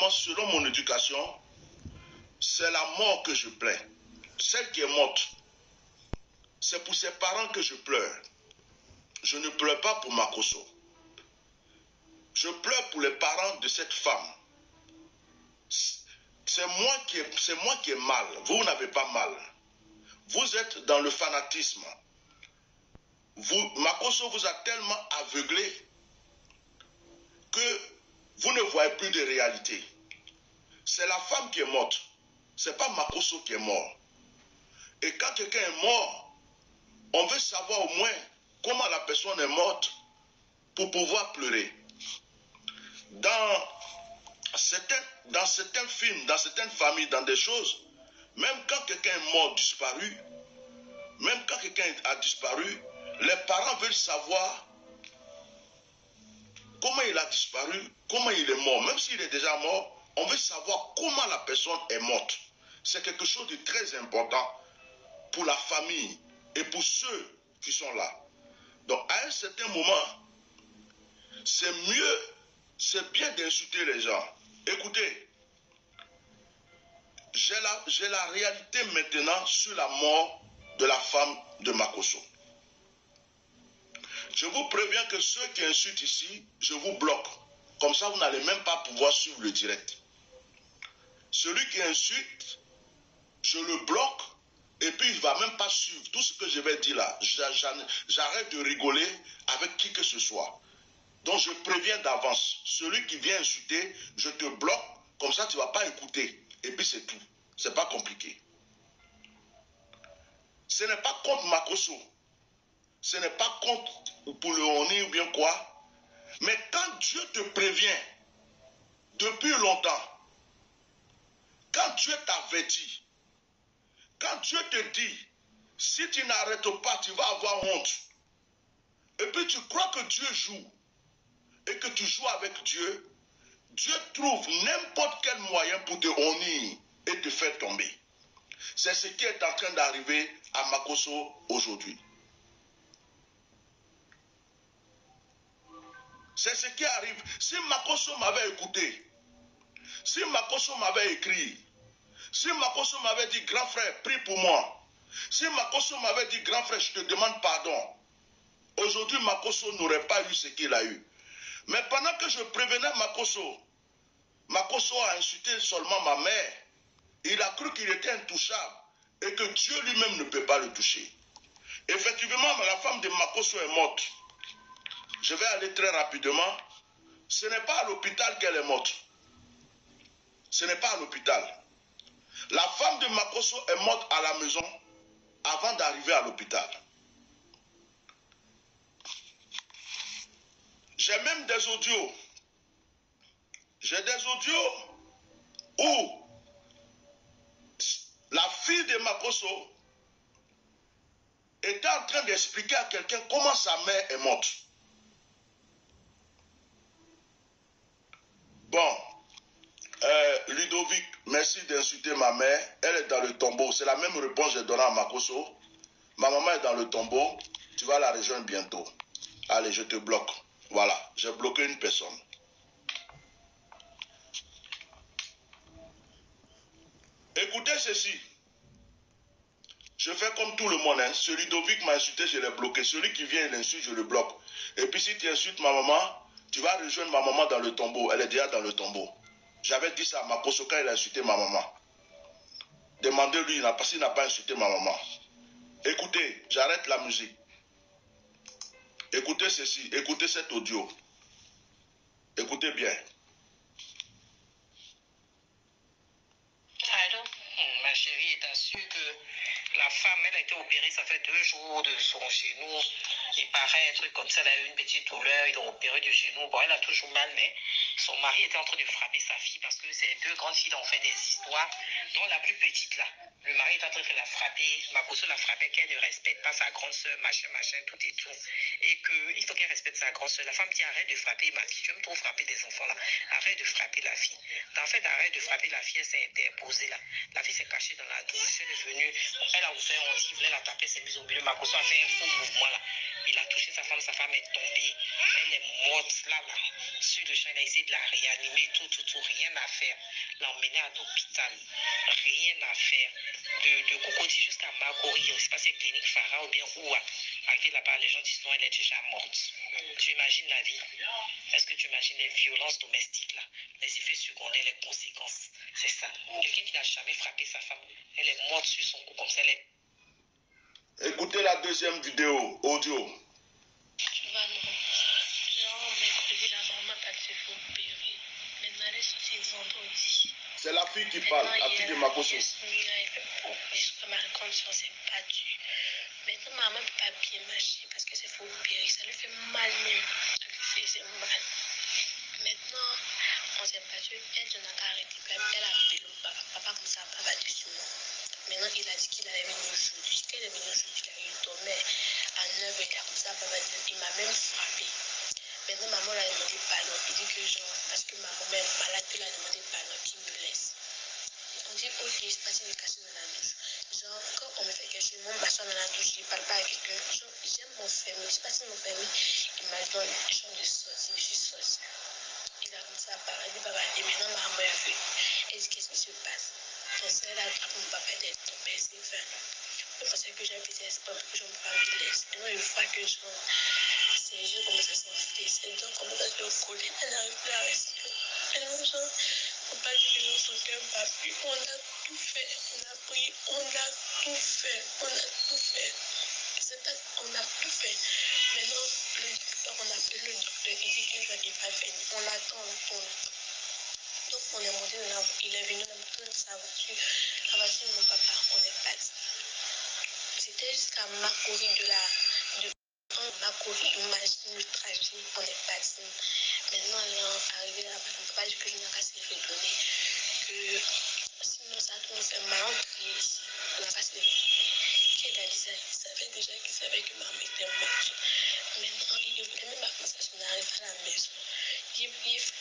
moi, selon mon éducation, c'est la mort que je plains. Celle qui est morte, c'est pour ses parents que je pleure. Je ne pleure pas pour Makosso. Je pleure pour les parents de cette femme. C'est moi qui ai mal. Vous n'avez pas mal. Vous êtes dans le fanatisme. Makosso vous a tellement aveuglé que vous ne voyez plus de réalité. C'est la femme qui est morte. Ce n'est pas Makosso qui est mort. Et quand quelqu'un est mort, on veut savoir au moins comment la personne est morte pour pouvoir pleurer. Dans certains films, dans certaines familles, dans des choses, même quand quelqu'un est mort, disparu, même quand quelqu'un a disparu, les parents veulent savoir comment il a disparu, comment il est mort. Même s'il est déjà mort, on veut savoir comment la personne est morte. C'est quelque chose de très important pour la famille et pour ceux qui sont là. Donc à un certain moment, c'est mieux, c'est bien d'insulter les gens. Écoutez, j'ai la réalité maintenant sur la mort de la femme de Makosso. Je vous préviens que ceux qui insultent ici, je vous bloque. Comme ça, vous n'allez même pas pouvoir suivre le direct. Celui qui insulte, je le bloque et puis il ne va même pas suivre tout ce que je vais dire là. J'arrête de rigoler avec qui que ce soit. Donc je préviens d'avance. Celui qui vient insulter, je te bloque. Comme ça, tu ne vas pas écouter. Et puis c'est tout. Ce n'est pas compliqué. Ce n'est pas contre Makosso. Ce n'est pas contre pour le Oni ou bien quoi. Mais quand Dieu te prévient, depuis longtemps, quand Dieu t'avertit, quand Dieu te dit, si tu n'arrêtes pas, tu vas avoir honte. Et puis tu crois que Dieu joue, et que tu joues avec Dieu, Dieu trouve n'importe quel moyen pour te honir et te faire tomber. C'est ce qui est en train d'arriver à Makosso aujourd'hui. C'est ce qui arrive. Si Makosso m'avait écouté, si Makosso m'avait écrit, si Makosso m'avait dit, grand frère, prie pour moi. Si Makosso m'avait dit, grand frère, je te demande pardon. Aujourd'hui, Makosso n'aurait pas eu ce qu'il a eu. Mais pendant que je prévenais Makosso, Makosso a insulté seulement ma mère. Il a cru qu'il était intouchable et que Dieu lui-même ne peut pas le toucher. Effectivement, la femme de Makosso est morte. Je vais aller très rapidement. Ce n'est pas à l'hôpital qu'elle est morte. Ce n'est pas à l'hôpital. La femme de Makosso est morte à la maison avant d'arriver à l'hôpital. J'ai même des audios. J'ai des audios où la fille de Makosso était en train d'expliquer à quelqu'un comment sa mère est morte. Bon, Ludovic, merci d'insulter ma mère. Elle est dans le tombeau. C'est la même réponse que j'ai donnée à Makosso. Ma maman est dans le tombeau. Tu vas la rejoindre bientôt. Allez, je te bloque. Voilà, j'ai bloqué une personne. Écoutez ceci. Je fais comme tout le monde. Hein. Ce Ludovic m'a insulté, je l'ai bloqué. Celui qui vient et l'insulte, je le bloque. Et puis si tu insultes ma maman, tu vas rejoindre ma maman dans le tombeau. Elle est déjà dans le tombeau. J'avais dit ça à Makosso quand il a insulté ma maman. Demandez-lui parce qu'il n'a pas insulté ma maman. Écoutez, j'arrête la musique. Écoutez ceci, écoutez cet audio. Écoutez bien. Allô, ma chérie, t'assure que la femme, elle a été opérée, ça fait 2 jours de son genou. Il paraît un truc comme ça, elle a eu une petite douleur, ils ont opéré du genou. Bon, elle a toujours mal, mais son mari était en train de frapper sa fille parce que ces 2 grandes filles ont fait des histoires, dont la plus petite là. Le mari est en train de la frapper, Makosso la frappait, qu'elle ne respecte pas sa grande soeur, machin, tout et tout. Et qu'il faut qu'elle respecte sa grande soeur. La femme dit arrête de frapper ma fille, tu aimes trop frapper des enfants là. Arrête de frapper la fille. En fait, arrête de frapper la fille, elle s'est interposée là. La fille s'est cachée dans la douche, elle est venue, elle a ouvert, on dit, il voulait la taper, c'est mise au milieu. Makosso a fait un faux mouvement là. Il a touché sa femme est tombée. Elle est morte là. Sur le champ, il a essayé de la réanimer, tout, rien à faire. L'emmener à l'hôpital, rien à faire. De Cocody jusqu'à Makori, je ne sais pas si c'est clinique Farah ou bien où. Arrivé là-bas, les gens disent non, elle est déjà morte. Tu imagines la vie? Est-ce que tu imagines les violences domestiques là? Les effets secondaires, les conséquences? C'est ça. Quelqu'un qui n'a jamais frappé sa femme, elle est morte sur son cou comme ça, elle est... Écoutez la deuxième vidéo, audio. Tu vois, non. Genre, mercredi, la maman partait pour opérer. Maintenant, elle est sortie vendredi. C'est la fille qui parle, la fille de Makosso. Jusqu'à ma rencontre, on s'est battu. Maintenant, maman ne peut pas bien marcher parce que c'est pour opérer. Ça lui fait mal même. Ça lui faisait mal. Maintenant, on s'est battu. Elle n'a qu'à arrêter. Elle a appelé le papa. Papa, comme ça, papa dit sur moi. Maintenant, il a dit qu'il allait venir aujourd'hui. Quand il est venu aujourd'hui, il dormait à 9h. Il a comme ça, papa dit, il m'a même frappé. Maintenant, maman l'a demandé pardon. Il dit que genre, parce que maman est malade, il a demandé pardon qu'il me laisse. On dit, ok, je suis partie me cacher dans la douche. Genre, quand on me fait quelque chose, moi, je m'assois dans la douche, je ne parle pas avec quelqu'un. Genre, j'aime m'enfermer. Je suis partie m'enfermer. Il m'a donné une chambre de sortie. Je suis sortie. Il a commencé à parler. Il dit, papa, et maintenant, maman est venue. Elle dit, qu'est-ce qui se passe? Ton frère a attrapé mon papa, il est tombé, c'est vraiment. Je pensais que j'avais fait espoir pour que je me parle de laisse. Et moi, une fois que genre, ses yeux commencent à s'enfler, ses dents commencent à se coller, elle n'arrive plus à respirer. Et là, genre, faut pas dire que genre, son cœur bat plus. On a tout fait, on a prié, on a tout fait, on a tout fait. C'est pas, on a tout fait. Maintenant, le docteur, on a appelé le docteur, il dit qu'il va venir. On attend. Donc, on est monté dans la voiture, il est venu dans sa voiture, la voiture de mon papa, on est parti. C'était jusqu'à Makori Makori, imagine le trajet, on est parti. Maintenant, on est arrivé là-bas, mon papa dit que je n'ai qu'à se redonner, que sinon ça nous fait mal, on crie ici, on n'a pas se redonner. Qu'il a dit ça, il savait déjà qu'il savait que maman était morte. Maintenant, il ne voulait même pas penser à son arrivée à la maison. Il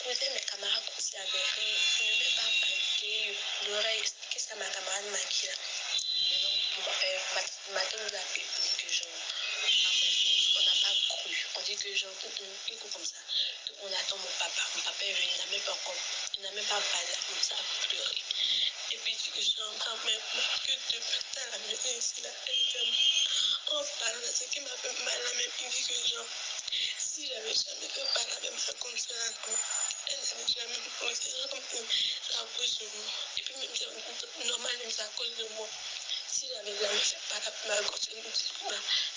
causait mes camarades comme s'il avait ri, il ne m'avait pas paniqué, il aurait expliqué ça à ma camarade Maki là. Maintenant, nous a appelé pour dire que genre, on n'a pas cru. On dit que genre, il coupe comme ça. On attend mon papa. Mon papa est venu, il n'a même pas parlé comme ça, à pleurer. Et puis, il dit que genre, ma mère, que de matin à la maison ici, là, elle était en parlant de ce qui m'a fait mal, là, même, il dit que genre, si j'avais jamais fait par là, même à continuer à elle n'avait jamais posé, comme c'est à cause de moi. Et puis même, c'est normal, même c'est à cause de moi. Si j'avais jamais fait par là, ma continuer à dire,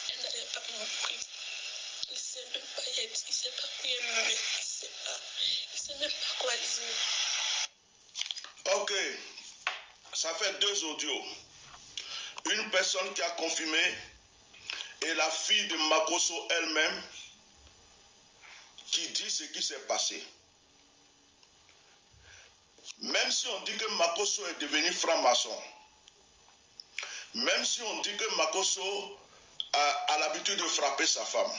elle n'allait pas mourir. Il ne sait même pas y être, il ne sait pas où il est, il ne sait même pas quoi dire. Ok, ça fait 2 audios. Une personne qui a confirmé et la fille de Makosso elle-même qui dit ce qui s'est passé. Même si on dit que Makosso est devenu franc-maçon, même si on dit que Makosso a l'habitude de frapper sa femme,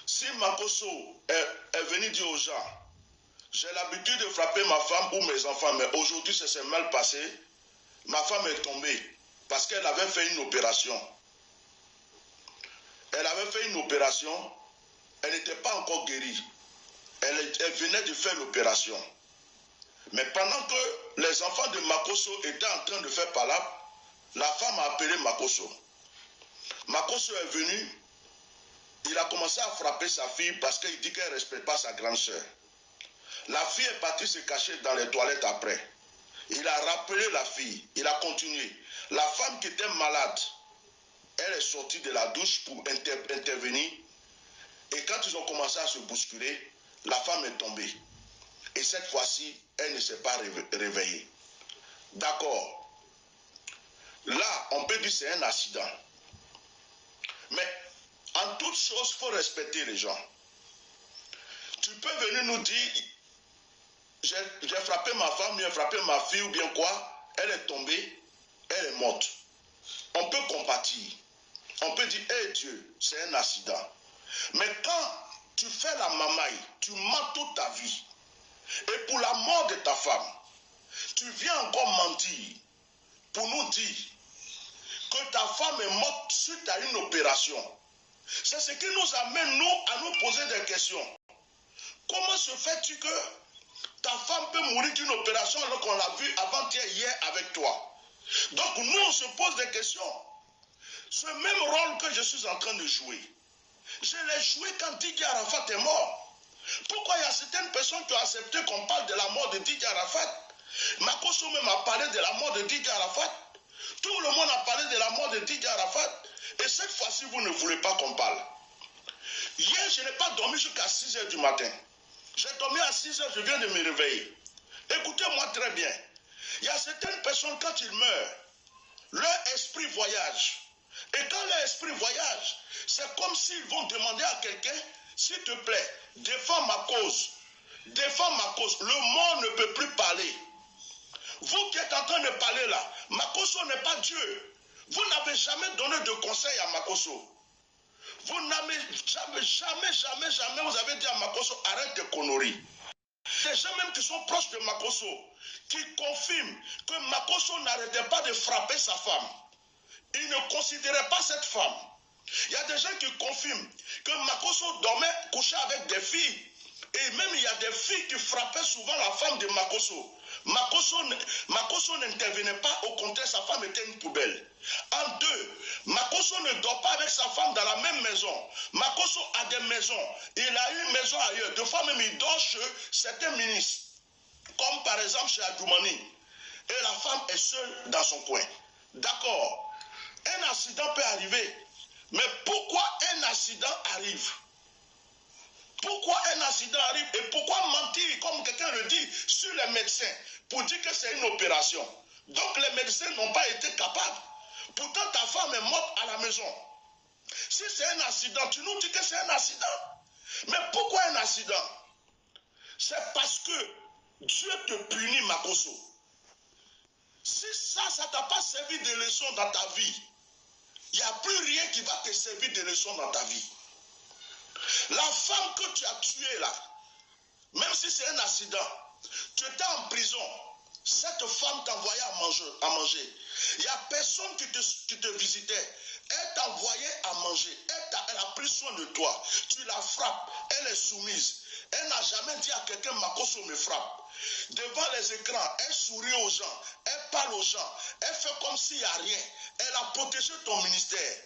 si Makosso est venu dire aux gens, j'ai l'habitude de frapper ma femme ou mes enfants, mais aujourd'hui ça s'est mal passé, ma femme est tombée parce qu'elle avait fait une opération. Elle avait fait une opération, elle n'était pas encore guérie. Elle venait de faire l'opération. Mais pendant que les enfants de Makosso étaient en train de faire palabre, la femme a appelé Makosso. Makosso est venu, il a commencé à frapper sa fille parce qu'il dit qu'elle ne respecte pas sa grande soeur. La fille est partie se cacher dans les toilettes après. Il a rappelé la fille, il a continué. La femme qui était malade, elle est sortie de la douche pour intervenir. Et quand ils ont commencé à se bousculer, la femme est tombée. Et cette fois-ci, elle ne s'est pas réveillée. D'accord. Là, on peut dire que c'est un accident. Mais en toute chose, il faut respecter les gens. Tu peux venir nous dire, j'ai frappé ma femme, j'ai frappé ma fille ou bien quoi, elle est tombée, elle est morte. On peut compatir. On peut dire, hé Dieu, c'est un accident. Mais quand tu fais la mamaille, tu mens toute ta vie. Et pour la mort de ta femme, tu viens encore mentir pour nous dire que ta femme est morte suite à une opération. C'est ce qui nous amène, nous, à nous poser des questions. Comment se fait-il que ta femme peut mourir d'une opération alors qu'on l'a vu avant-hier, hier avec toi? Donc nous, on se pose des questions. Ce même rôle que je suis en train de jouer, je l'ai joué quand Didier Arafat est mort. Pourquoi il y a certaines personnes qui ont accepté qu'on parle de la mort de Didier Arafat? Makosso même a parlé de la mort de Didier Arafat. Tout le monde a parlé de la mort de Didier Arafat. Et cette fois-ci, vous ne voulez pas qu'on parle. Hier, je n'ai pas dormi jusqu'à 6 h du matin. J'ai dormi à 6 h, je viens de me réveiller. Écoutez-moi très bien. Il y a certaines personnes, quand ils meurent, leur esprit voyage. Et quand leur esprit voyage, c'est comme s'ils vont demander à quelqu'un, s'il te plaît, défends ma cause. Défends ma cause. Le mort ne peut plus parler. Vous qui êtes en train de parler là, Makosso n'est pas Dieu. Vous n'avez jamais donné de conseil à Makosso. Vous n'avez jamais, vous avez dit à Makosso, arrête de conneries. Des gens même qui sont proches de Makosso, qui confirment que Makosso n'arrêtait pas de frapper sa femme. Il ne considérait pas cette femme. Il y a des gens qui confirment que Makosso dormait couché avec des filles. Et même il y a des filles qui frappaient souvent la femme de Makosso. Makosso n'intervenait pas, au contraire, sa femme était une poubelle. En deux, Makosso ne dort pas avec sa femme dans la même maison. Makosso a des maisons. Il a une maison ailleurs. Des fois même, il dort chez certains ministres. Comme par exemple chez Adjoumani. Et la femme est seule dans son coin. D'accord. Un accident peut arriver. Mais pourquoi un accident arrive? Pourquoi un accident arrive et pourquoi mentir, comme quelqu'un le dit, sur les médecins pour dire que c'est une opération? Donc les médecins n'ont pas été capables. Pourtant ta femme est morte à la maison. Si c'est un accident, tu nous dis que c'est un accident. Mais pourquoi un accident? C'est parce que Dieu te punit, Makosso. Si ça ne t'a pas servi de leçon dans ta vie, il n'y a plus rien qui va te servir de leçon dans ta vie. La femme que tu as tuée là, même si c'est un accident, tu étais en prison, cette femme t'envoyait à manger. Il n'y a personne qui te visitait. Elle t'envoyait à manger. Elle a pris soin de toi. Tu la frappes. Elle est soumise. Elle n'a jamais dit à quelqu'un, Makosso me frappe. Devant les écrans, elle sourit aux gens. Elle parle aux gens. Elle fait comme s'il n'y a rien. Elle a protégé ton ministère.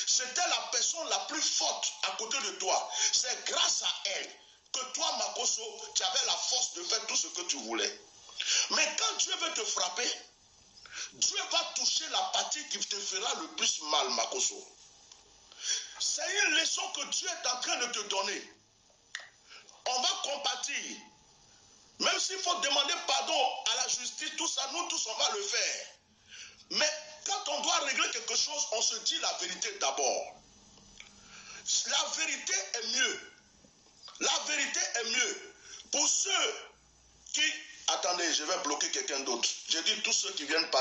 C'était la personne la plus forte à côté de toi. C'est grâce à elle que toi, Makosso, tu avais la force de faire tout ce que tu voulais. Mais quand Dieu veut te frapper, Dieu va toucher la partie qui te fera le plus mal, Makosso. C'est une leçon que Dieu est en train de te donner. On va compatir. Même s'il faut demander pardon à la justice, tout ça, nous tous, on va le faire. Mais quand on doit régler quelque chose, on se dit la vérité d'abord. La vérité est mieux. La vérité est mieux. Pour ceux qui... Attendez, je vais bloquer quelqu'un d'autre. Je dis tous ceux qui viennent parler.